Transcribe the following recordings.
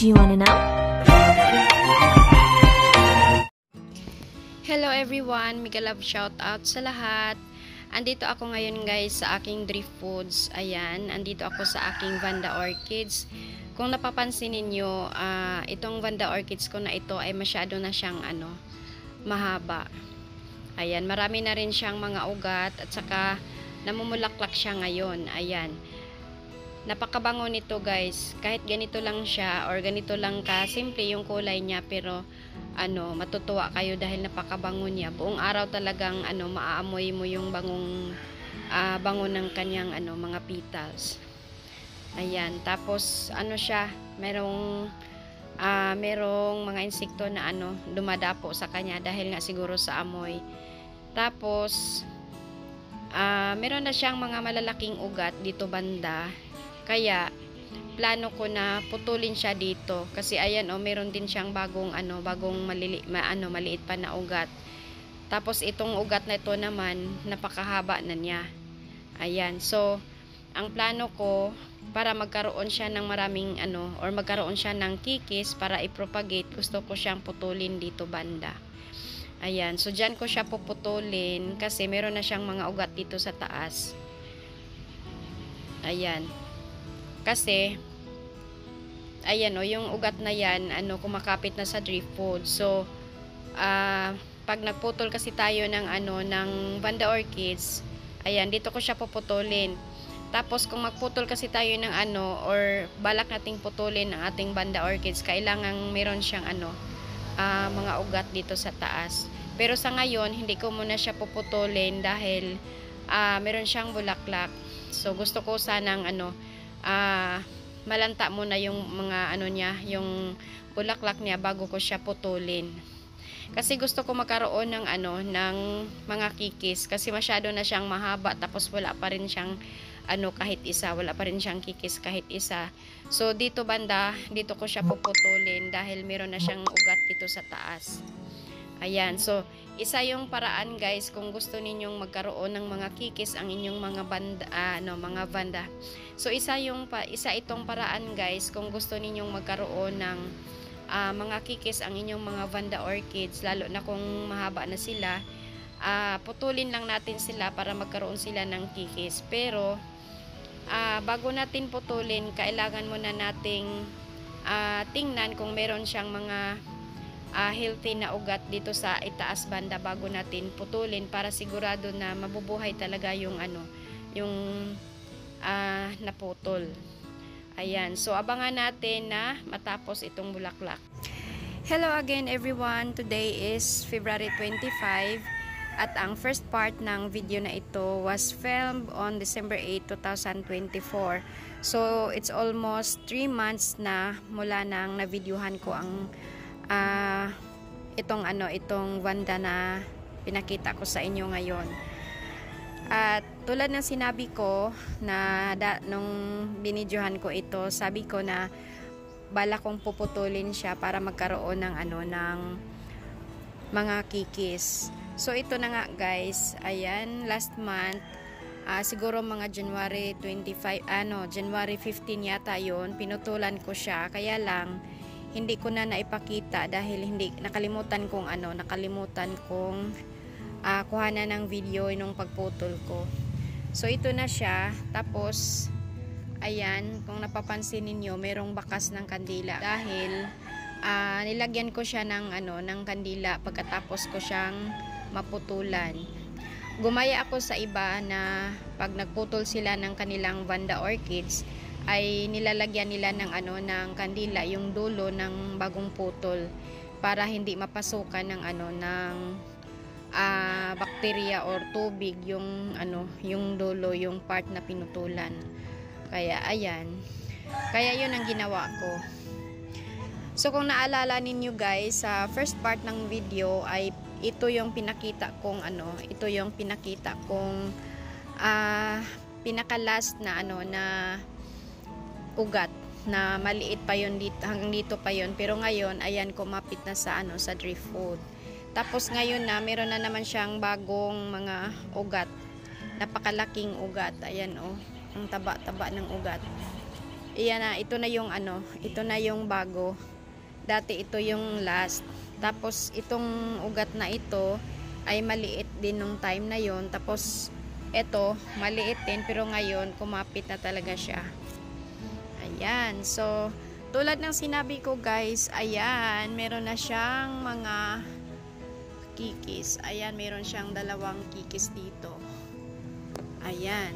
Do you wanna know? Hello everyone, mega love shout out sa lahat. Andito ako ngayon guys sa aking Drift Foods. Ayan, andito ako sa aking Vanda Orchids. Kung napapansin ninyo, itong Vanda Orchids ko na ito ay masyado na siyang mahaba. Ayan, marami na rin siyang mga ugat at saka namumulaklak siya ngayon. Ayan. Napakabango nito guys. Kahit ganito lang siya or ganito lang ka simple yung kulay niya, pero matutuwa kayo dahil napakabango niya. Buong araw talagang maaamoy mo yung bango ng kanyang mga petals. Ayan, tapos siya, merong mga insekto na dumadapo sa kanya dahil nga siguro sa amoy. Tapos meron na siyang mga malalaking ugat dito banda. Kaya plano ko na putulin siya dito kasi ayan meron din siyang bagong maliit pa na ugat. Tapos itong ugat na ito naman napakahaba na niya. Ayan, so ang plano ko para magkaroon siya ng maraming or magkaroon siya ng kikis para i-propagate, gusto ko siyang putulin dito banda. Ayan, so dyan ko siya puputulin kasi meron na siyang mga ugat dito sa taas. Ayan. Kasi ayan yung ugat na yan kumakapit na sa drift food. So pag nagputol kasi tayo ng ng Vanda Orchids, ayan dito ko siya puputulin. Tapos kung magputol kasi tayo ng or balak nating putulin ang ating Vanda Orchids, kailangan meron siyang mga ugat dito sa taas. Pero sa ngayon hindi ko muna siya puputulin dahil meron siyang bulaklak. So gusto ko sanang malanta muna yung mga niya, yung bulaklak niya bago ko siya putulin. Kasi gusto ko magkaroon ng ng mga kikis kasi masyado na siyang mahaba, tapos wala pa rin siyang kahit isa, wala pa rin siyang kikis kahit isa. So dito banda, dito ko siya puputulin dahil meron na siyang ugat dito sa taas. Ayan, so isa yung paraan guys kung gusto ninyong magkaroon ng mga kikis ang inyong mga mga Vanda. So isa itong paraan guys kung gusto ninyong magkaroon ng mga kikis ang inyong mga Vanda Orchids, lalo na kung mahaba na sila. Putulin lang natin sila para magkaroon sila ng kikis. Pero bago natin putulin, kailangan muna nating tingnan kung meron siyang mga healthy na ugat dito sa itaas banda bago natin putulin, para sigurado na mabubuhay talaga yung yung naputol. Ayan, so abangan natin na matapos itong bulaklak. Hello again everyone, today is February 25 at ang first part ng video na ito was filmed on December 8, 2024. So it's almost 3 months na mula nang na-videohan ko ang itong Vanda na pinakita ko sa inyo ngayon. At tulad ng sinabi ko na nung binidyohan ko ito, sabi ko na bala kong puputulin siya para magkaroon ng ng mga kikis. So ito na nga guys, ayan, last month siguro mga January 25, January 15 yata yon, pinutulan ko siya. Kaya lang hindi ko na naipakita dahil nakalimutan kong kuhanan ng video nung pagputol ko. So ito na siya. Tapos ayan, kung napapansin ninyo, merong bakas ng kandila dahil nilagyan ko siya ng ng kandila pagkatapos ko siyang maputulan. Gumaya ako sa iba na pag nagputol sila ng kanilang Vanda Orchids ay nilalagyan nila ng ng kandila yung dulo ng bagong putol para hindi mapasukan ng ng bakterya or tubig yung yung dulo, yung part na pinutulan. Kaya ayan, kaya yun ang ginawa ko. So kung naalala ninyo guys, sa first part ng video ay ito yung pinakita kong pinaka last na na ugat na maliit pa yon dito, hanggang dito pa yon, pero ngayon ayan kumapit na sa sa drift food. Tapos ngayon na meron na naman siyang bagong mga ugat, napakalaking ugat. Ayan ang taba-taba ng ugat. Iyan na, ito na yung ano, ito na yung bago. Dati ito yung last. Tapos itong ugat na ito ay maliit din nung time na yon. Tapos ito maliit din pero ngayon kumapit na talaga siya. Ayan. So tulad ng sinabi ko guys, ayan, meron na siyang mga kikis. Ayan, meron siyang dalawang kikis dito. Ayan.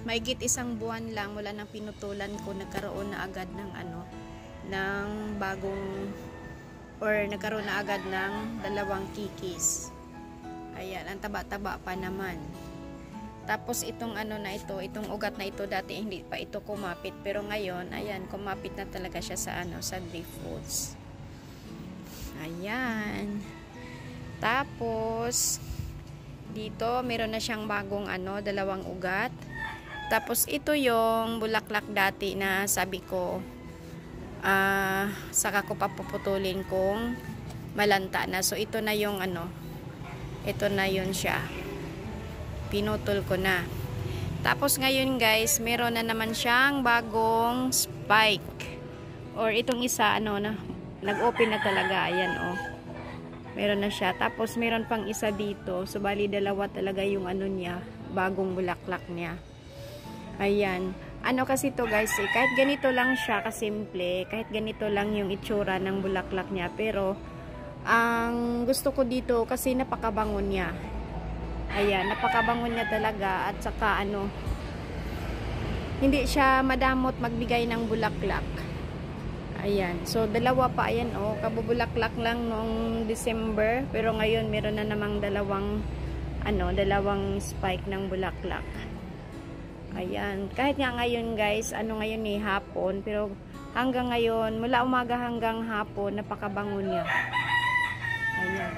Mahigit isang buwan lang mula nang pinutulan ko, nagkaroon na agad ng ano, ng bagong, or nagkaroon na agad ng dalawang kikis. Ayan, ang taba-taba pa naman. Tapos itong ano na ito, itong ugat na ito, dati hindi pa ito kumapit, pero ngayon, ayan, kumapit na talaga siya sa ano, sa Driftwoods. Ayan. Tapos dito meron na siyang bagong ano, dalawang ugat. Tapos ito yung bulaklak dati na sabi ko saka ko papuputulin kung malanta na. So ito na yung ano, ito na yun siya, pinutol ko na. Tapos ngayon guys, meron na naman siyang bagong spike, or itong isa ano na nag-open na talaga. Ayan oh, meron na siya. Tapos meron pang isa dito, so bali dalawa talaga yung ano niya, bagong bulaklak niya. Ayan. Ano kasi to guys, kahit ganito lang siya kasimple, kahit ganito lang yung itsura ng bulaklak niya, pero ang gusto ko dito kasi napakabango niya. Ayan, napakabango niya talaga, at saka ano, hindi siya madamot magbigay ng bulaklak. Ayan, so dalawa pa, ayan oh, kabubulaklak lang noong December, pero ngayon meron na namang dalawang ano, dalawang spike ng bulaklak. Ayan, kahit nga ngayon guys, ano ngayon eh, hapon, pero hanggang ngayon, mula umaga hanggang hapon, napakabango niya. Ayan.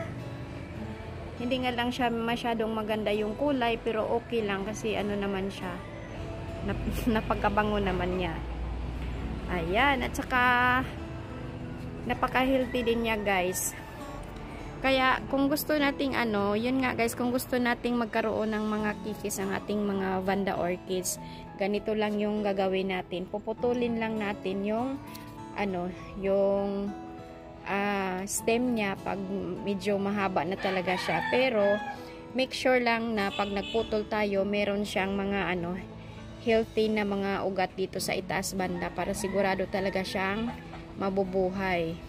Hindi nga lang siya masyadong maganda yung kulay, pero okay lang kasi ano naman siya, napakabango naman niya. Ayan, at saka napaka-healthy din niya guys. Kaya kung gusto nating ano, yun nga guys, kung gusto nating magkaroon ng mga kikis ang ating mga Vanda orchids, ganito lang yung gagawin natin. Puputulin lang natin yung ano, yung stem niya pag medyo mahaba na talaga siya. Pero make sure lang na pag nagputol tayo, meron siyang mga ano, healthy na mga ugat dito sa itaas banda para sigurado talaga siyang mabubuhay.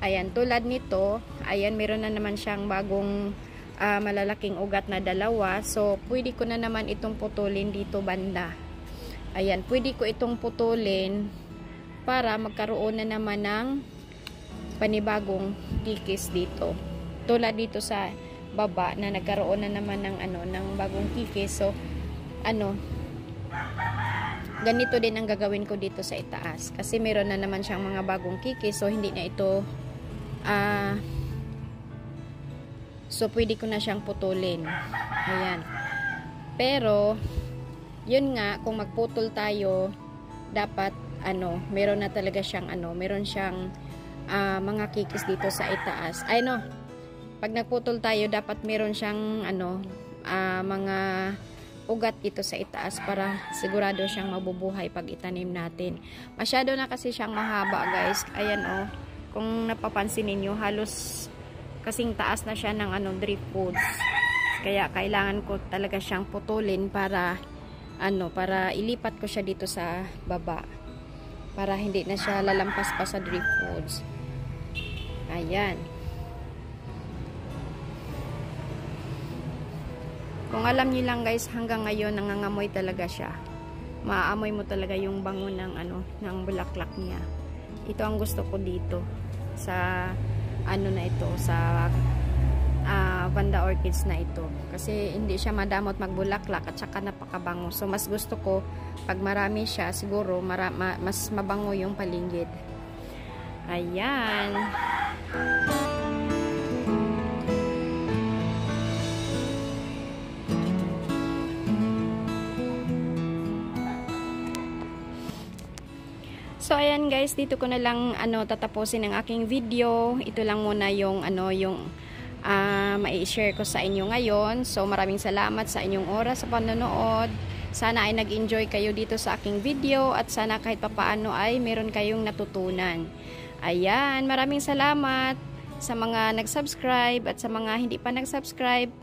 Ayan, tulad nito, ayan, meron na naman siyang bagong malalaking ugat na dalawa. So, pwede ko na naman itong putulin dito banda. Ayan, pwede ko itong putulin para magkaroon na naman ng panibagong kikis dito. Tulad dito sa baba na nagkaroon na naman ng ano, ng bagong kikis. So, ano, ganito din ang gagawin ko dito sa itaas. Kasi meron na naman siyang mga bagong kikis. So, hindi na ito so pwede ko na siyang putulin. Ayan. Pero yun nga, kung magputol tayo, dapat ano, meron na talaga siyang ano, meron siyang mga kikis dito sa itaas. Ay no, pag nagputol tayo, dapat meron siyang ano, mga ugat dito sa itaas para sigurado siyang mabubuhay pag itanim natin. Masyado na kasi siyang mahaba guys. Ayan oh, kung napapansin niyo, halos kasing taas na siya ng ano, Driftwoods. Kaya kailangan ko talaga siyang putulin para ano, para ilipat ko siya dito sa baba para hindi na siya lalampas pa sa Driftwoods. Ayan. Kung alam niyo lang guys, hanggang ngayon nangangamoy talaga siya. Maaamoy mo talaga yung bango ng ano, ng bulaklak niya. Ito ang gusto ko dito sa ano na ito, sa Vanda orchids na ito, kasi hindi siya madamot magbulaklak at saka napakabango. So mas gusto ko pag marami siya, siguro mas mabango yung paligid. Ayan. So ayan guys, dito ko na lang ano, tatapusin ang aking video. Ito lang muna yung ano, yung mai-share ko sa inyo ngayon. So maraming salamat sa inyong oras sa panonood. Sana ay nag-enjoy kayo dito sa aking video at sana kahit papaano ay meron kayong natutunan. Ayan, maraming salamat sa mga nag-subscribe at sa mga hindi pa nag-subscribe.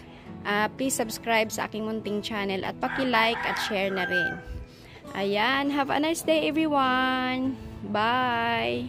Please subscribe sa aking munting channel at paki-like at share na rin. Ayan, have a nice day everyone. Bye!